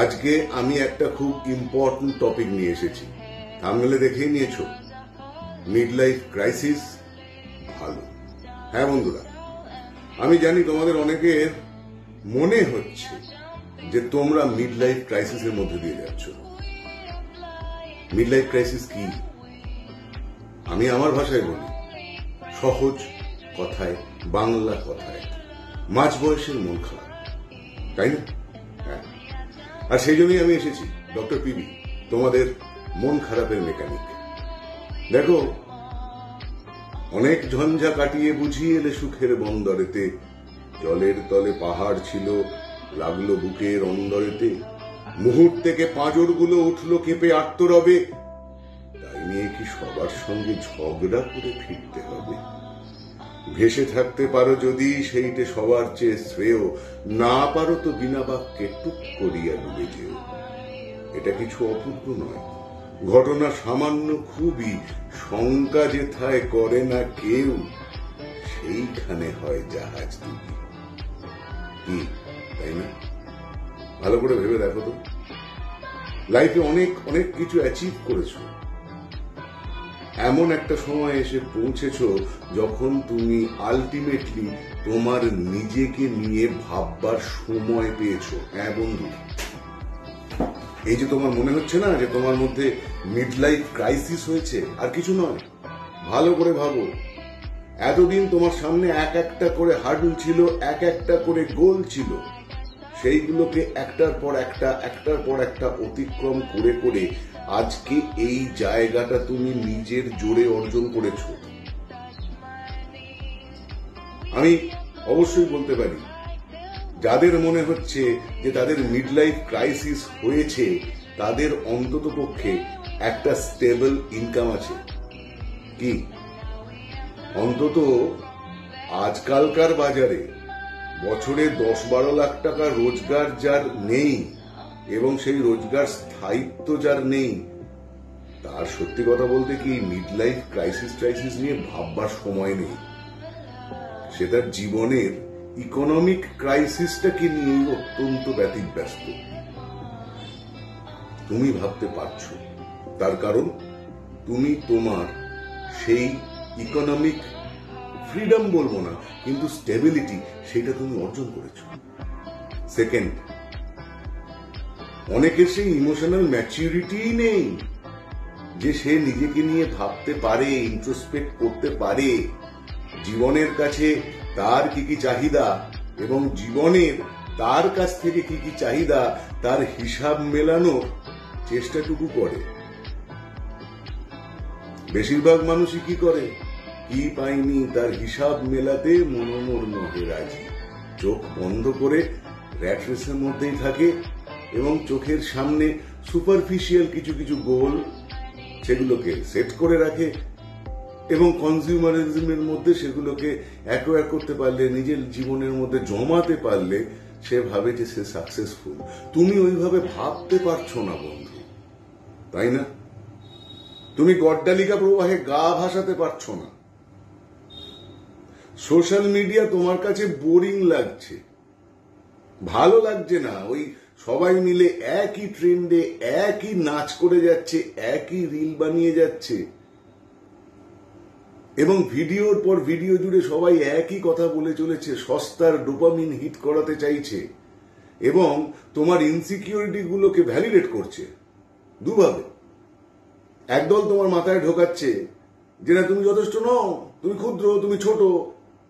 আজকে আমি একটা খুব ইম্পর্টেন্ট টপিক নিয়ে এসেছি। থাম্বনেলে দেখেই নিয়েছো, মিড লাইফ ক্রাইসিস ভালো। হ্যাঁ বন্ধুরা, আমি জানি তোমাদের অনেকের মনে হচ্ছে যে তোমরা মিড লাইফ ক্রাইসিসের মধ্যে দিয়ে যাচ্ছ। মিড লাইফ ক্রাইসিস কি? আমি আমার ভাষায় বলি, সহজ কথায়, বাংলা কথায়, মাঝ বয়সের মন খারাপ, তাই না? হ্যাঁ, আর সেই জন্যই আমি এসেছি, ডক্টর পিবি, তোমাদের মন খারাপের মেকানিক। দেখো, অনেক ঝঞ্ঝা কাটিয়ে বুঝিয়ে এলে সুখের বন্দরেতে, জলের তলে পাহাড় ছিল, লাগলো বুকের অন্দরেতে, মুহূর্তে পাঁজরগুলো উঠলো কেঁপে আত্মরবে। তাই নিয়ে কি সবার সঙ্গে ঝগড়া করে ফিরতে হবে? ভেসে থাকতে পারো যদি, সেইটে সবার চেয়ে শ্রেয়, না পারো তো বিনা বাক্যে টুক করিয়া ডুবে যেও। এটা কিছু অপূর্ব নয়, ঘটনা সামান্য খুবই, শঙ্কা যেথায় করে না কেউ, সেইখানে হয় জাহাজ ডুবি। কি, তাই না? ভালো করে ভেবে দেখো তো, লাইফে অনেক অনেক কিছু অ্যাচিভ করেছো, এমন একটা সময় এসে পৌঁছেছো যখন তুমি আলটিমেটলি তোমার নিজেকে নিয়ে ভাববার সময় পেয়েছো। হ্যাঁ বন্ধু, এই যে তোমার মনে হচ্ছে না যে তোমার মধ্যে মিড লাইফ ক্রাইসিস হয়েছে, আর কিছু নয়। ভালো করে ভাবো, এতদিন তোমার সামনে এক একটা করে হার্ডল ছিল, এক একটা করে গোল ছিল, সেইগুলোকে একটার পর একটা অতিক্রম করে করে আজকে এই জায়গাটা তুমি নিজের জোরে অর্জন করেছো। আমি অবশ্যই বলতে পারি, যাদের মনে হচ্ছে যে তাদের মিড লাইফ ক্রাইসিস হয়েছে, তাদের অন্তত পক্ষে একটা স্টেবল ইনকাম আছে। কি, অন্তত আজকালকার বাজারে বছরে 10-12 লাখ টাকা রোজগার যার নেই, এবং সেই রোজগার স্থায়িত্ব যার নেই, তার সত্যি কথা বলতে কি মিড লাইফ ক্রাইসিস নিয়ে ভাববার সময় নেই। সে তার জীবনের ইকোনমিক ক্রাইসিসটাকে নিয়েই অত্যন্ত ব্যতিব্যস্ত। তুমি ভাবতে পারছো, তার কারণ তুমি তোমার সেই ইকোনমিক ফ্রিডম বলবো না, কিন্তু স্টেবিলিটি, সেটা তুমি অর্জন করেছো। সেকেন্ড, অনেকের সেই ইমোশনাল ম্যাচুরিটি নেই যে সে নিজেকে নিয়ে ভাবতে পারে, ইন্ট্রোস্পেক্ট করতে পারে, জীবনের কাছে তার কি কি চাহিদা এবং জীবনের তার কাছ থেকে কি কি চাহিদা তার হিসাব মেলানোর চেষ্টাটুকু করে। বেশিরভাগ মানুষই কি করে, কি পায়নি তার হিসাব মেলাতে মনোমর্ণ হয়ে রাজি, চোখ বন্ধ করে র্যাট রেসের মধ্যেই থাকে, এবং চোখের সামনে সুপারফিশিয়াল কিছু কিছু গোল, সেগুলোকে সেট করে রাখে, এবং কনজিউমারিজমের মধ্যে সেগুলোকে অ্যাকোয়ার করতে পারলে, নিজের জীবনের মধ্যে জমাতে পারলে সে ভাবে যে সে সাকসেসফুল। তুমি ওইভাবে ভাবতে পারছো না বন্ধু, তাই না? তুমি গড্ডালিকা প্রবাহে গা ভাসাতে পারছো না। সোশ্যাল মিডিয়া তোমার কাছে বোরিং লাগছে, ভালো লাগছে না। ওই সবাই মিলে একই ট্রেন্ডে একই নাচ করে যাচ্ছে, একই রিল বানিয়ে যাচ্ছে, এবং ভিডিওর পর ভিডিও জুড়ে সবাই একই কথা বলে চলেছে, সস্তার ডোপামিন হিট করাতে চাইছে, এবং তোমার ইনসিকিউরিটি গুলোকে ভ্যালিডেট করছে দুভাবে। একদল তোমার মাথায় ঢোকাচ্ছে যে না, তুমি যথেষ্ট নও, তুমি ক্ষুদ্র, তুমি ছোট,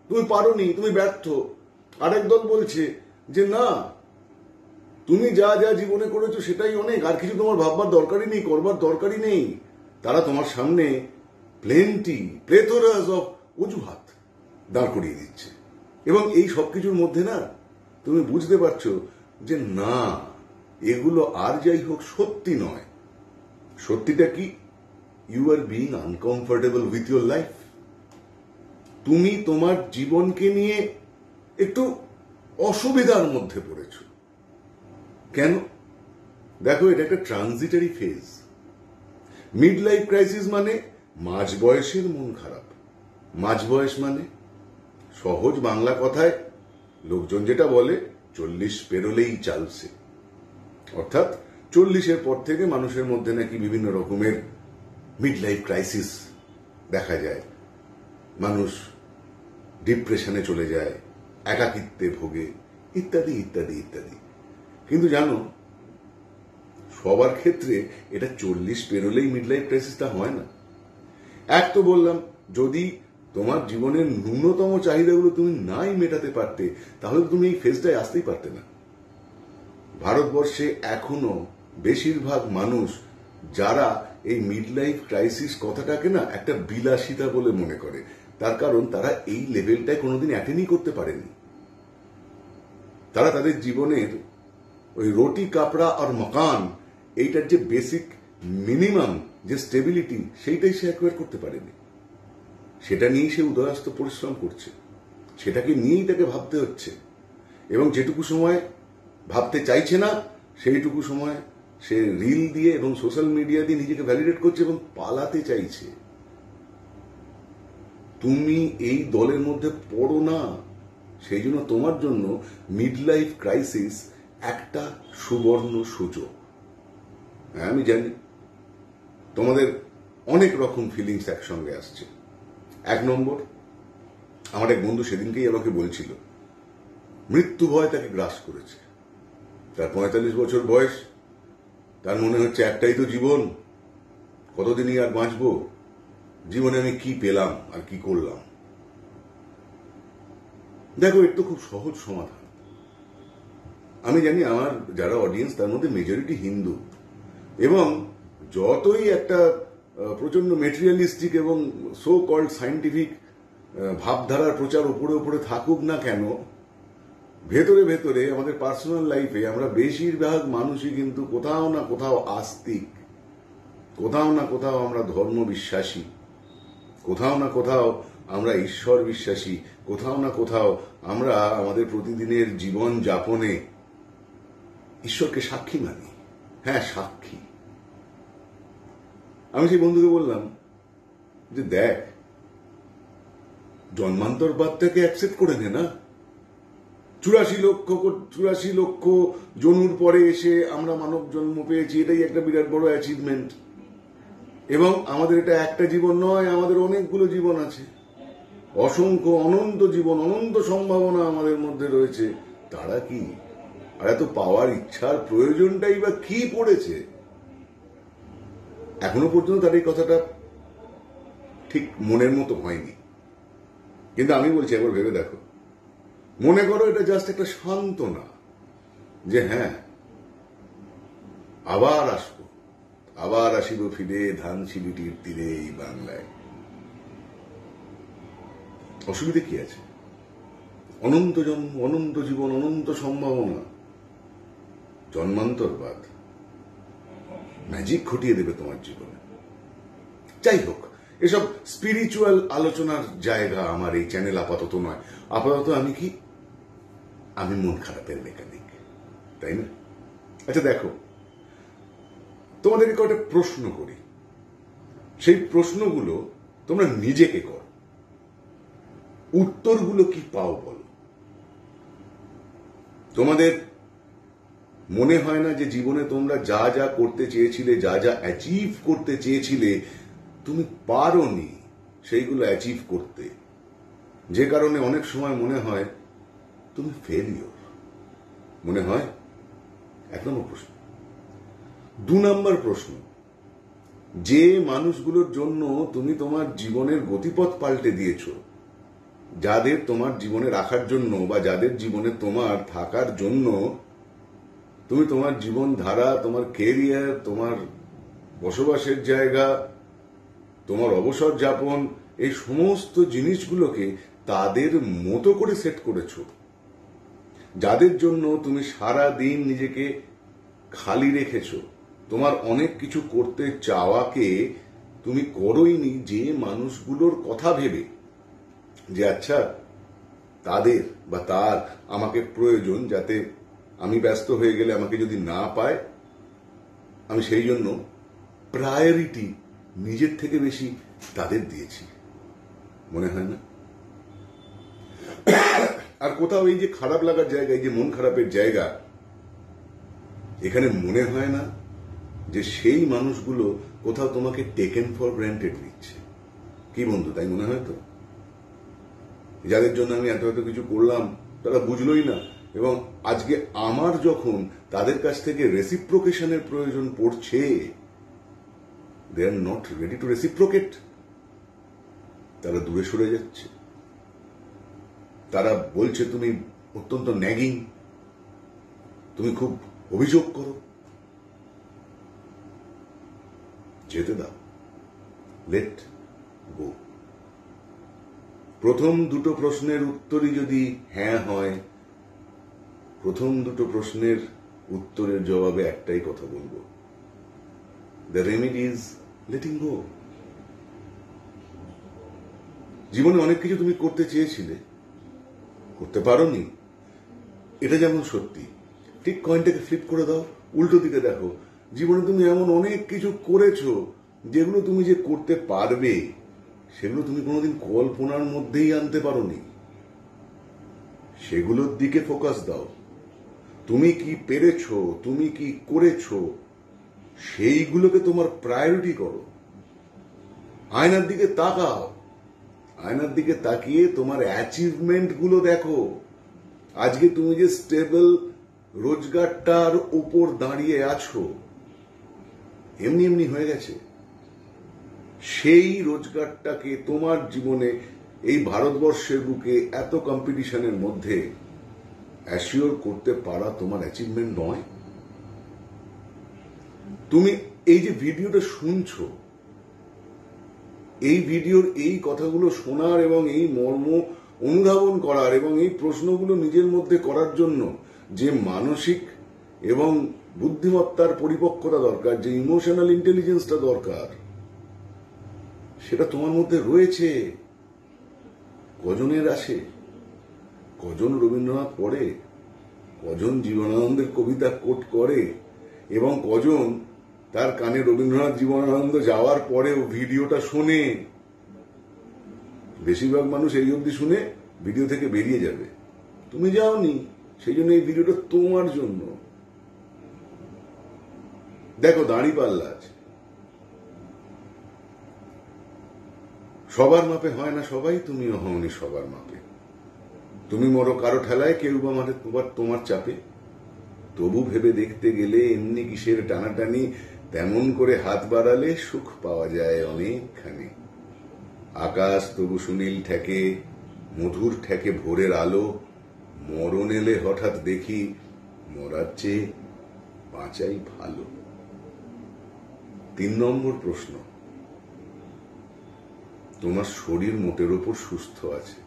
তুমি পারোনি, তুমি ব্যর্থ। আরেক দল বলছে যে না, তুমি যা যা জীবনে করেছো সেটাই অনেক, আর কিছু তোমার ভাববার দরকারই নেই, করবার দরকারই নেই। তারা তোমার সামনে প্লেথোরাস অফ অজুহাত দাঁড় করিয়ে দিচ্ছে, এবং এই সবকিছুর মধ্যে না তুমি বুঝতে পারছো যে না, এগুলো আর যাই হোক সত্যি নয়। সত্যিটা কি? You are being uncomfortable with your life. তুমি তোমার জীবনকে নিয়ে একটু অসুবিধার মধ্যে পড়েছ। কেন? দেখো, এটা একটা ট্রানজিটারি ফেজ। মিড লাইফ ক্রাইসিস মানে মাঝ বয়সের মন খারাপ। মাঝ বয়স মানে সহজ বাংলা কথায় লোকজন যেটা বলে 40 পেরোলেই চালছে। অর্থাৎ 40-এর পর থেকে মানুষের মধ্যে নাকি বিভিন্ন রকমের মিড লাইফ ক্রাইসিস দেখা যায়। মানুষ ডিপ্রেশনে চলে যায়, একাকিত্বে ভোগে, ইত্যাদি ইত্যাদি ইত্যাদি। কিন্তু জানো, সবার ক্ষেত্রে এটা 40 পেরোলেই মিড লাইফ ক্রাইসিসটা হয় না। এক তো বললাম, যদি তোমার জীবনের ন্যূনতম চাহিদাগুলো তুমি নাই মেটাতে পারতে, তাহলে তুমি এই ফেজটায় আসতেই পারতে না। ভারতবর্ষে এখনো বেশিরভাগ মানুষ যারা এই মিড লাইফ ক্রাইসিস কথাটাকে না একটা বিলাসিতা বলে মনে করে, তার কারণ তারা এই লেভেলটায় কোনোদিন অ্যাটেন্ডই করতে পারেনি। তারা তাদের জীবনের ওই রুটি কাপড়া আর মকান, এইটার যে বেসিক মিনিমাম যে স্টেবিলিটি, সেইটাই সে অ্যাকোয়ার করতে পারেনি। সেটা নিয়েই সে উদয়াস্ত পরিশ্রম করছে, সেটাকে নিয়েই তাকে ভাবতে হচ্ছে, এবং যেটুকু সময় ভাবতে চাইছে না সেইটুকু সময় সে রিল দিয়ে এবং সোশ্যাল মিডিয়া দিয়ে নিজেকে ভ্যালিডেট করছে এবং পালাতে চাইছে। তুমি এই দলের মধ্যে পড়ো না। সেই জন্য তোমার জন্য মিড লাইফ ক্রাইসিস একটা সুবর্ণ সুযোগ। হ্যাঁ, আমি জানি তোমাদের অনেক রকম ফিলিংস একসঙ্গে আসছে। 1 নম্বর, আমার এক বন্ধু সেদিনকেই আমাকে বলছিল মৃত্যু ভয় তাকে গ্রাস করেছে। তার 45 বছর বয়স, তার মনে হচ্ছে একটাই তো জীবন, কতদিনই আর বাঁচবো, জীবনে আমি কি পেলাম আর কি করলাম। দেখো, এর তো খুব সহজ সমাধান। আমি জানি আমার যারা অডিয়েন্স তার মধ্যে মেজরিটি হিন্দু, এবং যতই একটা প্রচন্ড মেটেরিয়ালিস্টিক এবং সো কল্ড সায়েন্টিফিক ভাবধারার প্রচার উপরে উপরে থাকুক না কেন, ভেতরে ভেতরে আমাদের পার্সোনাল লাইফে আমরা বেশিরভাগ মানুষই কিন্তু কোথাও না কোথাও আস্তিক, কোথাও না কোথাও আমরা ধর্ম বিশ্বাসী, কোথাও না কোথাও আমরা ঈশ্বর বিশ্বাসী, কোথাও না কোথাও আমরা আমাদের প্রতিদিনের জীবন যাপনে ঈশ্বরকে সাক্ষী মানি। হ্যাঁ, সাক্ষী। আমি সেই বন্ধুকে বললাম যে দেখ, জন্মান্তরবাদটাকে অ্যাকসেপ্ট করে নে না। 84 লক্ষ জন্মর পরে এসে আমরা মানব জন্ম পেয়েছি, এটাই একটা বিরাট বড় অ্যাচিভমেন্ট। এবং আমাদের এটা একটা জীবন নয়, আমাদের অনেকগুলো জীবন আছে, অসংখ্য অনন্ত জীবন, অনন্ত সম্ভাবনা আমাদের মধ্যে রয়েছে। তারা কি আর এত পাওয়ার ইচ্ছার প্রয়োজনটাই বা কি পড়েছে? এখনো পর্যন্ত তার এই কথাটা ঠিক মনের মতো হয়নি। কিন্তু আমি বলছি, একবার ভেবে দেখো, মনে করো এটা জাস্ট একটা সান্ত্বনা যে হ্যাঁ, আবার আসবো, আবার আসিব ফিরে ধানসিঁড়িটির তীরে এই বাংলায়। অসুবিধে কি আছে? অনন্ত জন্ম, অনন্ত জীবন, অনন্ত সম্ভাবনা। জন্মান্তরবাদ ম্যাজিক ঘটিয়ে দেবে তোমার জীবনে। যাই হোক, এসব স্পিরিচুয়াল আলোচনার জায়গা আমার এই চ্যানেল আপাতত নয়। আপাতত আমি মন খারাপের মেকানিক, তাই না? আচ্ছা দেখো, তোমাদেরকে কয়েকটা প্রশ্ন করি, সেই প্রশ্নগুলো তোমরা নিজেকে করো, উত্তরগুলো কি পাও বলো। তোমাদের মনে হয় না যে জীবনে তোমরা যা যা করতে চেয়েছিলে, যা যা অ্যাচিভ করতে চেয়েছিলে, তুমি পারোনি সেইগুলো অ্যাচিভ করতে, যে কারণে অনেক সময় মনে হয় তুমি ফেলিওর? মনে হয়? 1 নম্বর প্রশ্ন। 2 নম্বর প্রশ্ন, যে মানুষগুলোর জন্য তুমি তোমার জীবনের গতিপথ পাল্টে দিয়েছ, যাদের তোমার জীবনে রাখার জন্য বা যাদের জীবনে তোমার থাকার জন্য তুমি তোমার জীবনধারা, তোমার কেরিয়ার, তোমার বসবাসের জায়গা, তোমার অবসর যাপন, এই সমস্ত জিনিসগুলোকে তাদের মতো করে সেট করেছো, যাদের জন্য তুমি সারা দিন নিজেকে খালি রেখেছো, তোমার অনেক কিছু করতে চাওয়াকে তুমি করোইনি যে মানুষগুলোর কথা ভেবে যে আচ্ছা তাদের বা তার আমাকে প্রয়োজন, যাতে আমি ব্যস্ত হয়ে গেলে আমাকে যদি না পায়, আমি সেই জন্য প্রায়োরিটি নিজের থেকে বেশি তাদের দিয়েছি। মনে হয় না? আর কোথাও এই যে খারাপ লাগার জায়গা, এই যে মন খারাপের জায়গা, এখানে মনে হয় না যে সেই মানুষগুলো কোথাও তোমাকে টেকেন ফর গ্র্যান্টেড নিচ্ছে? কি বন্ধু, তাই মনে হয় তো? যাদের জন্য আমি এত কিছু করলাম তারা বুঝলোই না, এবং আজকে আমার যখন তাদের কাছ থেকে রেসিপ্রোকেশনের প্রয়োজন পড়ছে, they are not ready to reciprocate. তারা দূরে সরে যাচ্ছে, তারা বলছে তুমি অত্যন্ত ন্যাগিং, তুমি খুব অভিযোগ করো। যেতে দাও, লেট গো। প্রথম দুটো প্রশ্নের উত্তরই যদি হ্যাঁ হয়, প্রথম দুটো প্রশ্নের উত্তরের জবাবে একটাই কথা বলবো, the remedy is letting go. জীবনে অনেক কিছু তুমি করতে চেয়েছিলে, করতে পারোনি, এটা যেমন সত্যি। ঠিক কয়েনটাকে ফ্লিপ করে দাও, উল্টো দিকে দেখো। জীবনে তুমি এমন অনেক কিছু করেছো যেগুলো তুমি যে করতে পারবে সেগুলো তুমি কোনোদিন কল্পনার মধ্যেই আনতে পারোনি। সেগুলোর দিকে ফোকাস দাও। তুমি কি পেরেছো, তুমি কি করেছো, সেইগুলোকে তোমার প্রায়োরিটি করো। আয়নার দিকে তাকাও, আয়নার দিকে তাকিয়ে তোমার অ্যাচিভমেন্ট গুলো দেখো। আজকে তুমি যে স্টেবল রোজগারটার উপর দাঁড়িয়ে আছো, এমনি এমনি হয়ে গেছে। সেই রোজগারটাকে তোমার জীবনে এই ভারতবর্ষের বুকে এত কম্পিটিশনের মধ্যে অ্যাসিওর করতে পারা তোমার অ্যাচিভমেন্ট নয়? তুমি এই যে ভিডিওটা শুনছো, এই ভিডিওর এই কথাগুলো শোনার এবং এই মর্ম অনুধাবন করার এবং এই প্রশ্নগুলো নিজের মধ্যে করার জন্য যে মানসিক এবং বুদ্ধিমত্তার পরিপক্কতা দরকার, যে ইমোশনাল ইন্টেলিজেন্সটা দরকার, সেটা তোমার মধ্যে রয়েছে। কজনের আসে? কজন রবীন্দ্রনাথ পড়ে? কজন জীবনানন্দের কবিতা কোট করে? এবং কজন তার কানে রবীন্দ্রনাথ জীবনানন্দ যাওয়ার পরেও ভিডিওটা শোনে? বেশিরভাগ মানুষ এই অবধি শুনে ভিডিও থেকে বেরিয়ে যাবে। তুমি যাওনি, সেই জন্য এই ভিডিওটা তোমার জন্য। দেখো, দাঁড়িপাল্লা আছে, সবার মাপে হয় না সবাই, তুমিও হওনি সবার মাপে। তুমি মরো কারো ঠেলায়, কেউ বা মাঠে তোমার চাপে। তবু ভেবে দেখতে গেলে এমনি কিসের টানাটানি, তেমন করে হাত বাড়ালে সুখ পাওয়া যায় অনেকখানি। আকাশ তবু সুনীল ঠেকে, মধুর ঠেকে ভোরের আলো। মরণ এলে হঠাৎ দেখি, মরার চেয়ে বাঁচাই ভালো। 3 নম্বর প্রশ্ন, তোমার শরীর মোটের ওপর সুস্থ আছে।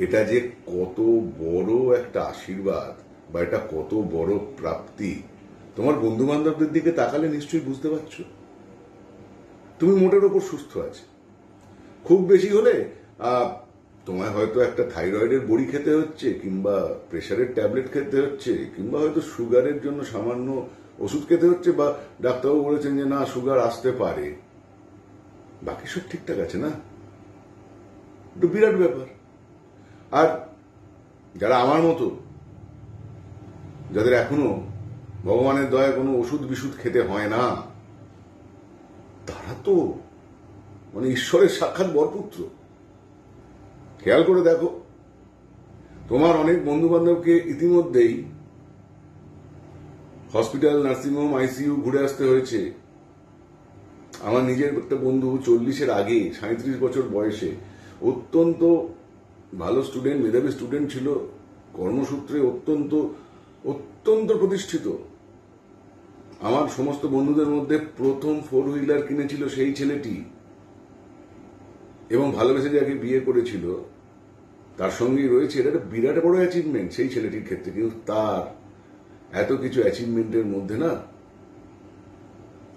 এটা যে কত বড় একটা আশীর্বাদ বা এটা কত বড় প্রাপ্তি, তোমার বন্ধু বান্ধবদের দিকে তাকালে নিশ্চয়ই বুঝতে পারছো। তুমি মোটের ওপর সুস্থ আছে। খুব বেশি হলে তোমায় হয়তো একটা থাইরয়েডের বড়ি খেতে হচ্ছে, কিংবা প্রেশারের ট্যাবলেট খেতে হচ্ছে, কিংবা হয়তো সুগারের জন্য সামান্য ওষুধ খেতে হচ্ছে, বা ডাক্তারবাবু বলেছেন যে না, সুগার আসতে পারে। বাকি সব ঠিকঠাক আছে না? একটু বিরাট ব্যাপার। আর যারা আমার মতো, যাদের এখনো ভগবানের দয়ায় কোনো ওষুধ বিশুধ খেতে হয় না, তারা তো মানে ঈশ্বরের সাক্ষাৎ বরপুত্র। খেয়াল করে দেখো, তোমার অনেক বন্ধু বান্ধবকে ইতিমধ্যেই হসপিটাল, নার্সিংহোম, আইসিইউ ঘুরে আসতে হয়েছে। আমার নিজের একটা বন্ধু 40-এর আগে, 37 বছর বয়সে, অত্যন্ত ভালো স্টুডেন্ট, মেধাবী স্টুডেন্ট ছিল, কর্মসূত্রে অত্যন্ত অত্যন্ত প্রতিষ্ঠিত। আমার সমস্ত বন্ধুদের মধ্যে প্রথম 4 হুইলার কিনেছিল সেই ছেলেটি, এবং ভালোবেসে যাকে বিয়ে করেছিল তার সঙ্গেই রয়েছে। এটা একটা বিরাট বড় অ্যাচিভমেন্ট সেই ছেলেটির ক্ষেত্রে। কিন্তু তার এত কিছু অ্যাচিভমেন্টের মধ্যে না,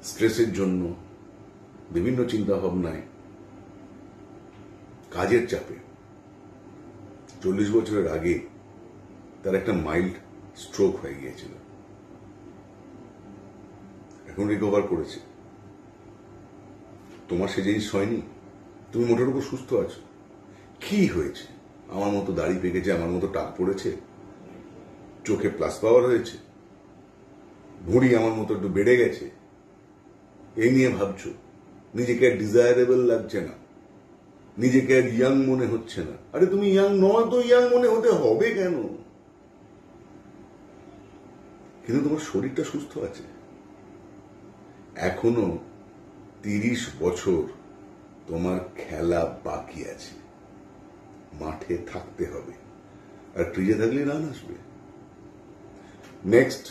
স্ট্রেসের জন্য, বিভিন্ন চিন্তা ভাবনায়, কাজের চাপে 40 বছরের আগে তার একটা মাইল্ড স্ট্রোক হয়ে গিয়েছিল। এখন রিকভার করেছে। তোমার সে জিনিস হয়নি, তুমি মোটের উপর সুস্থ আছো। কি হয়েছে? আমার মতো দাড়ি পেকেছে, আমার মতো টাক পড়েছে, চোখে প্লাস পাওয়ার হয়েছে, ভুঁড়ি আমার মতো একটু বেড়ে গেছে, এই নিয়ে ভাবছো, নিজেকে আর ডিজায়ারেবল লাগছে না, নিজেকে আর ইয়াং মনে হচ্ছে না। আরে তুমি ইয়াং নয় তো ইয়াং মনে হতে হবে কেন? কিন্তু তোমার শরীরটা সুস্থ আছে, এখনো 30 বছর তোমার খেলা বাকি আছে, মাঠে থাকতে হবে, আর ক্রিজে থাকলে রান আসবে। নেক্সট,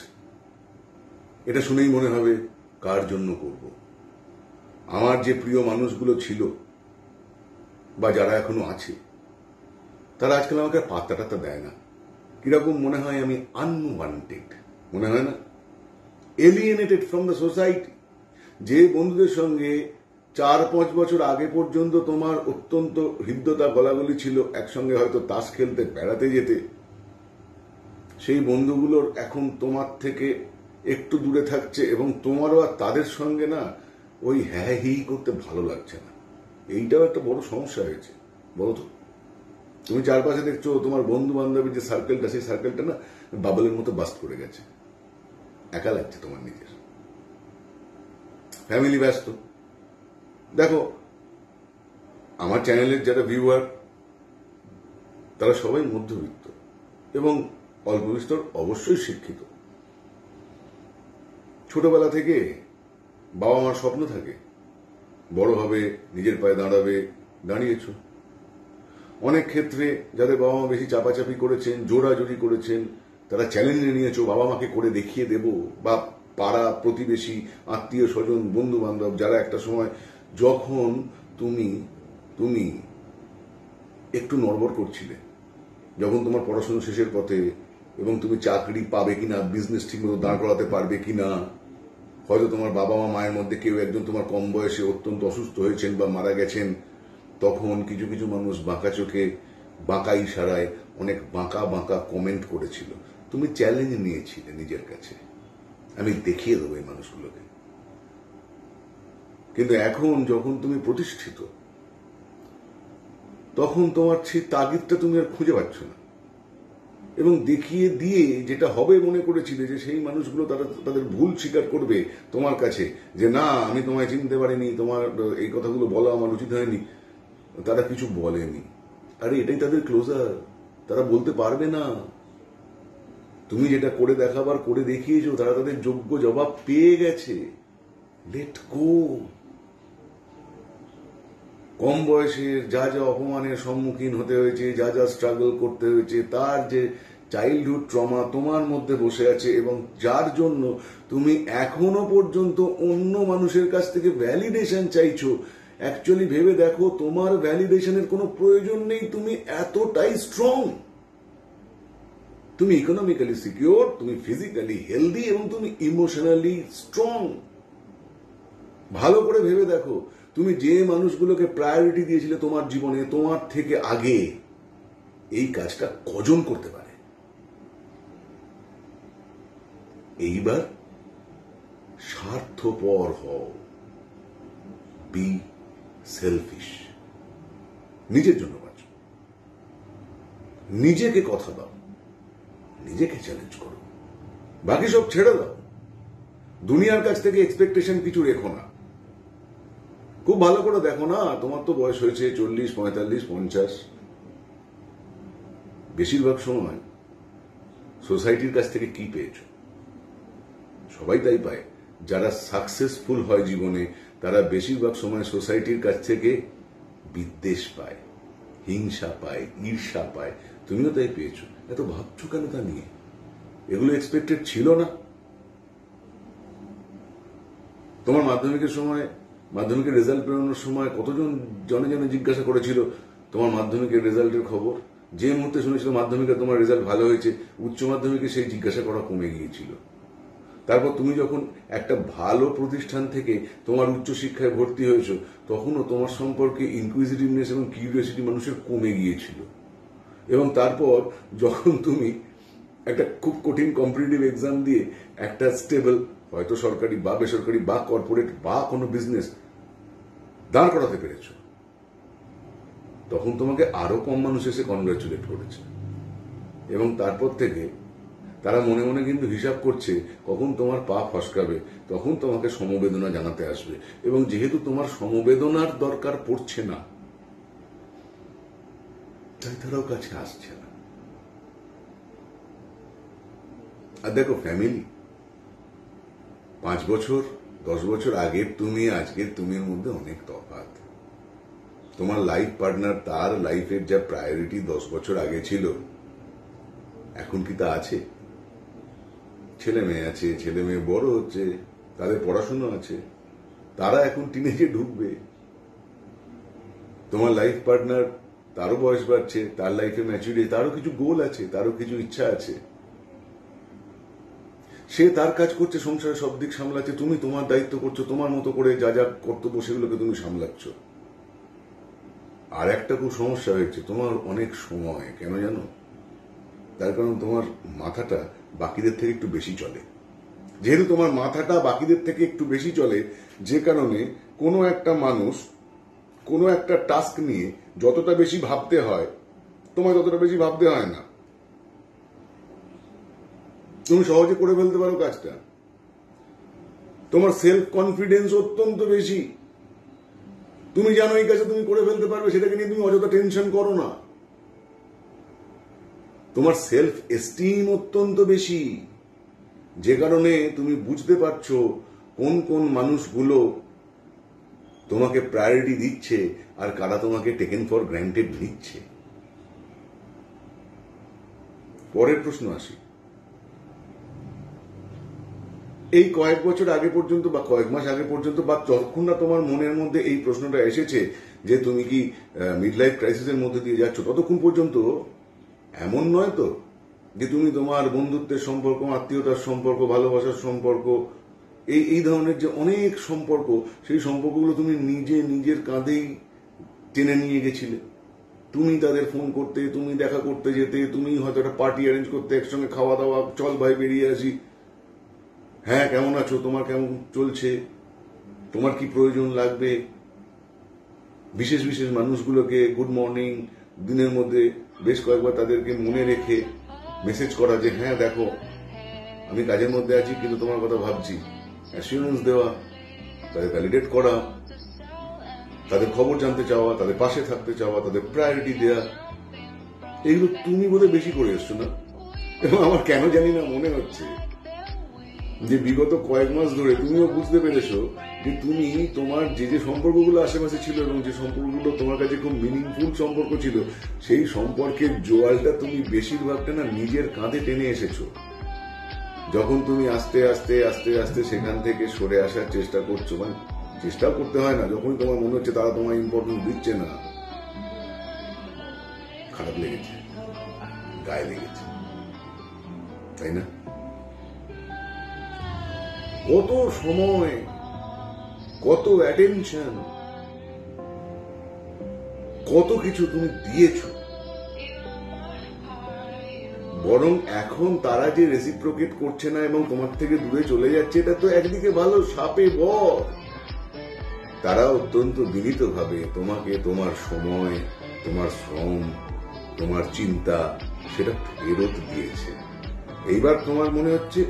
এটা শুনেই মনে হবে কার জন্য করব। আমার যে প্রিয় মানুষগুলো ছিল বা যারা এখনো আছে, তারা আজকাল আমাকে পাত্তা টাত্তা দেয় না। কিরকম মনে হয় আমি আনওয়ান্টেড, মনে হয় না? Alienated from the society. যে বন্ধুদের সঙ্গে 4-5 বছর আগে পর্যন্ত তোমার অত্যন্ত হৃদ্যতা গলাগলি ছিল, একসঙ্গে হয়তো তাস খেলতে, বেড়াতে যেতে, সেই বন্ধুগুলোর এখন তোমার থেকে একটু দূরে থাকছে, এবং তোমারও আর তাদের সঙ্গে না ওই হ্যাঁ হি করতে ভালো লাগছে না। এইটাও একটা বড় সমস্যা হয়েছে, বলো তো। তুমি চারপাশে দেখছো তোমার বন্ধু বান্ধবের যে সার্কেলটা, সেই সার্কেলটা না বাবলের মতো বাস্ট করে গেছে, একা লাগছে তোমার নিজের। ফ্যামিলি ব্যস্ত। দেখো, আমার চ্যানেলের যারা ভিউয়ার, তারা সবাই মধ্যবিত্ত এবং অল্প বিস্তর অবশ্যই শিক্ষিত। ছোটবেলা থেকে বাবা মার স্বপ্ন থাকে বড় হবে, নিজের পায়ে দাঁড়াবে, দাঁড়িয়েছ। অনেক ক্ষেত্রে যাদের বাবা মা বেশি চাপাচাপি করেছেন, জোরাজোরি করেছেন, তারা চ্যালেঞ্জে নিয়েছো বাবা মাকে করে দেখিয়ে দেব, বা পাড়া প্রতিবেশী, আত্মীয় স্বজন, বন্ধু বান্ধব, যারা একটা সময় যখন তুমি তুমি একটু নড়বড় করছিলে, যখন তোমার পড়াশোনা শেষের পথে, এবং তুমি চাকরি পাবে কিনা, বিজনেস ঠিকমতো দাঁড় করাতে পারবে কিনা, হয়তো তোমার বাবা মা মায়ের মধ্যে কেউ একজন তোমার কম বয়সে অত্যন্ত অসুস্থ হয়েছেন বা মারা গেছেন, তখন কিছু কিছু মানুষ বাঁকা চোখে, বাঁকা ইশারায় অনেক বাঁকা বাঁকা কমেন্ট করেছিল। তুমি চ্যালেঞ্জ নিয়েছিলে নিজের কাছে, আমি দেখিয়ে দেবো এই মানুষগুলোকে। কিন্তু এখন যখন তুমি প্রতিষ্ঠিত, তখন তোমার সেই তাগিদটা তুমি আর খুঁজে পাচ্ছ না, এবং দেখিয়ে দিয়ে যেটা হবে মনে করেছিলে যে সেই মানুষগুলো তারা তাদের ভুল স্বীকার করবে তোমার কাছে, যে না আমি তোমায় চিনতে পারিনি, তোমার এই কথাগুলো বলা আমার উচিত হয়নি, তারা কিছু বলেনি। আরে এটাই তাদের ক্লোজার, তারা বলতে পারবে না। তুমি যেটা করে দেখাবার করে দেখিয়েছো, তারা তাদের যোগ্য জবাব পেয়ে গেছে। Let go. কম বয়সের যা যা অপমানের সম্মুখীন হতে হয়েছে, যা যা স্ট্রাগল করতে হয়েছে, তার যে চাইল্ডহুড ট্রমা তোমার মধ্যে বসে আছে, এবং যার জন্য তুমি এখনো পর্যন্ত অন্য মানুষের কাছ থেকে ভ্যালিডেশন চাইছো। অ্যাকচুয়ালি ভেবে দেখো, তোমার ভ্যালিডেশনের কোনো প্রয়োজন নেই, তুমি এতটাই স্ট্রং। তুমি ইকোনমিক্যালি সিকিউর, তুমি ফিজিক্যালি হেলদি, এবং তুমি ইমোশনালি স্ট্রং। ভালো করে ভেবে দেখো, তুমি যে মানুষগুলোকে প্রায়োরিটি দিয়েছিলে তোমার জীবনে, তোমার থেকে আগে এই কাজটা কজন করতে পারে? এইবার স্বার্থপর হও, বি সেলফিশ, নিজের জন্য বাঁচো, নিজেকে কথা দাও, নিজেকে চ্যালেঞ্জ করো, বাকি সব ছেড়ে দাও। দুনিয়ার কাছ থেকে এক্সপেকটেশন কিছু রেখো না। খুব ভালো করে দেখো না, তোমার তো বয়স হয়েছে 40, 45, 50। বেশিরভাগ সময় সোসাইটির কাছ থেকে কি পেয়েছ? সবাই তাই পায়। যারা সাকসেসফুল হয় জীবনে, তারা বেশিরভাগ সময় সোসাইটির কাছ থেকে বিদ্বেষ পায়, হিংসা পায়, ঈর্ষা পায়। তুমিও তাই পেয়েছ। এত ভাবছো কেন তা নিয়ে? এগুলো এক্সপেক্টেড ছিল না? তোমার মাধ্যমিকের সময়, মাধ্যমিকের রেজাল্ট বেরোনোর সময় কতজন জনে জিজ্ঞাসা করেছিল তোমার মাধ্যমিকের রেজাল্টের খবর? যে মুহূর্তে শুনেছিল মাধ্যমিকে তোমার রেজাল্ট ভালো হয়েছে, উচ্চ মাধ্যমিকে সেই জিজ্ঞাসা করা কমে গিয়েছিল। তারপর তুমি যখন একটা ভালো প্রতিষ্ঠান থেকে তোমার উচ্চশিক্ষায় ভর্তি হয়েছ, তখনও তোমার সম্পর্কে ইনকুইজিটিভনেস এবং কিউরিওসিটি মানুষের কমে গিয়েছিল। এবং তারপর যখন তুমি একটা খুব কঠিন কম্পিটিটিভ এক্সাম দিয়ে একটা স্টেবল, হয়তো সরকারি বা বেসরকারি বা কর্পোরেট বা কোনো বিজনেস দাঁড় করাতে পেরেছ, তখন তোমাকে আরো কম মানুষ এসে কনগ্রাচুলেট করেছে। এবং তারপর থেকে তারা মনে মনে কিন্তু হিসাব করছে কখন তোমার পা ফসকাবে, তখন তোমাকে সমবেদনা জানাতে আসবে। এবং যেহেতু তোমার সমবেদনার দরকার পড়ছে না, তাই তারাও কাছে আসছে না। আর দেখো, ফ্যামিলি 5 বছর 10 বছর আগের তুমি আজকের তুমির মধ্যে অনেক তফাৎ। তোমার লাইফ পার্টনার, তার লাইফের যা প্রায়োরিটি 10 বছর আগে ছিল, এখন কি তা আছে? ছেলে মেয়ে আছে, ছেলে মেয়ে বড় হচ্ছে, তাদের পড়াশোনা আছে, তারা এখন টিনেজে ঢুকবে। তোমার লাইফ পার্টনার, তারও বয়স বাড়ছে, তার লাইফে ম্যাচুরিটি, তারও কিছু গোল আছে, তারও কিছু ইচ্ছা আছে। সে তার কাজ করছে, সংসারে সব দিক সামলাচ্ছে, তুমি তোমার দায়িত্ব করছো, তোমার মতো করে যা যা কর্তব্য সেগুলোকে তুমি সামলাচ্ছ। আর একটা খুব সমস্যা হয়েছে, তোমার অনেক সময়, কেন জানো? তার কারণ তোমার মাথাটা বাকিদের থেকে একটু বেশি চলে। যেহেতু তোমার মাথাটা বাকিদের থেকে একটু বেশি চলে, যে কারণে কোনো একটা মানুষ কোনো একটা টাস্ক নিয়ে যতটা বেশি ভাবতে হয়, তোমার ততটা বেশি ভাবতে হয় না। তুমি সহজে করে ফেলতে পারো কাজটা। তোমার সেলফ কনফিডেন্স অত্যন্ত বেশি। তুমি জানো এই কাজটা তুমি করে ফেলতে পারবে, সেটাকে নিয়ে তুমি অযথা টেনশন করো না। তোমার সেলফ এস্টিম অত্যন্ত বেশি, যে কারণে তুমি বুঝতে পারছো কোন কোন মানুষগুলো তোমাকে প্রায়োরিটি দিচ্ছে আর কারা তোমাকে টেকেন ফর গ্র্যান্টেড নিচ্ছে। পরের প্রশ্ন আসি, এই কয়েক বছর আগে পর্যন্ত বা কয়েক মাস আগে পর্যন্ত বা যতক্ষণ না তোমার মনের মধ্যে এই প্রশ্নটা এসেছে যে তুমি কি মিড লাইফ ক্রাইসিসের মধ্যে দিয়ে যাচ্ছ, ততক্ষণ পর্যন্ত এমন নয় তো যে তুমি তোমার বন্ধুত্বের সম্পর্ক, আত্মীয়তার সম্পর্ক, ভালোবাসার সম্পর্ক, এই ধরনের যে অনেক সম্পর্ক, সেই সম্পর্কগুলো তুমি নিজের কাঁধেই টেনে নিয়ে গেছিলে। তুমি তাদের ফোন করতে, তুমি দেখা করতে যেতে, তুমি হয়তো একটা পার্টি অ্যারেঞ্জ করতে, একসঙ্গে খাওয়া দাওয়া, চল ভাই বেরিয়ে আসি, হ্যাঁ কেমন আছো, তোমার কেমন চলছে, তোমার কি প্রয়োজন লাগবে, বিশেষ বিশেষ মানুষগুলোকে গুড মর্নিং দিনের মধ্যে বেশ কয়েকবার তাদেরকে মনে রেখে মেসেজ করা যে হ্যাঁ দেখো আমি কাজের মধ্যে আছি কিন্তু তোমার কথা ভাবছি, অ্যাসিওরেন্স দেওয়া, তাদের ভ্যালিডেট করা, তাদের খবর জানতে চাওয়া, তাদের পাশে থাকতে চাওয়া, তাদের প্রায়োরিটি দেওয়া, এইগুলো তুমি বোধহয় বেশি করে এসছো না? এবং আমার কেন জানি না মনে হচ্ছে যে বিগত কয়েক মাস ধরে তুমিও বুঝতে পেরেছো যে তুমি তোমার যে সম্পর্কগুলো আশেপাশে ছিল এবং যে সম্পর্কগুলো তোমার কাছে খুব মিনিংফুল সম্পর্ক ছিল, সেই সম্পর্কের জোয়ালটা তুমি বেশিরভাগটা না নিজের কাঁধে টেনে এসেছো। যখন তুমি আস্তে আস্তে আস্তে আস্তে সেখান থেকে সরে আসার চেষ্টা করছো, মানে চেষ্টাও করতে হয় না, যখনই তোমার মনে হচ্ছে তারা তোমার ইম্পর্টেন্স দিচ্ছে না, খারাপ লেগেছে, গায়ে লেগেছে, তাই না? কত সময়, কত অ্যাটেনশন, কত কিছু তুমি দিয়েছ, বরং এখন তারা যে রেসিপ্রোকেট করছে না এবং তোমার থেকে দূরে চলে যাচ্ছে, এটা তো একদিকে ভালো, সাপে বর। তারা অত্যন্ত বিনীতভাবে তোমাকে তোমার সময়, তোমার শ্রম, তোমার চিন্তা সেটা ফেরত দিয়েছে। এইবার তোমার মনে হচ্ছে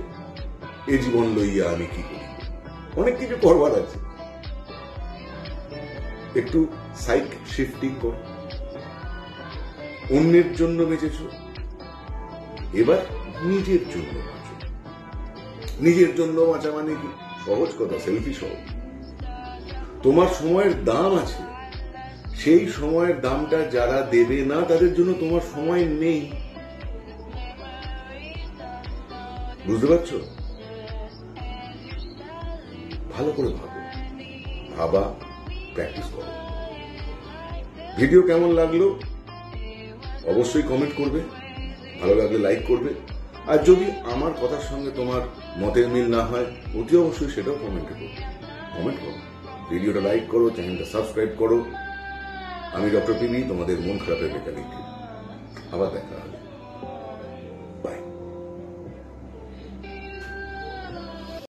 এ জীবন লইয়া আমি কি করি, অনেক কিছু করবার আছে, একটু সাইক শিফটিং কর। অন্যের জন্য বেঁচেছ, এবার নিজের জন্য বাঁচো। নিজের জন্য বাঁচা মানে কি? সহজ কথা, সেলফিশ হও। তোমার সময়ের দাম আছে, সেই সময়ের দামটা যারা দেবে না তাদের জন্য তোমার সময় নেই। বুঝতে পারছো? ভালো করে ভাবো, ভাবা প্র্যাকটিস করো। ভিডিও কেমন লাগলো অবশ্যই কমেন্ট করবে, ভালো লাগলে লাইক করবে, আর যদি আমার কথার সঙ্গে তোমার মতের মিল না হয় অতি অবশ্যই সেটাও কমেন্ট করো। ভিডিওটা লাইক করো, চ্যানেলটা সাবস্ক্রাইব করো। আমি ডক্টর পিবি, তোমাদের মন খারাপের মেকানিক। আবার দেখা হবে।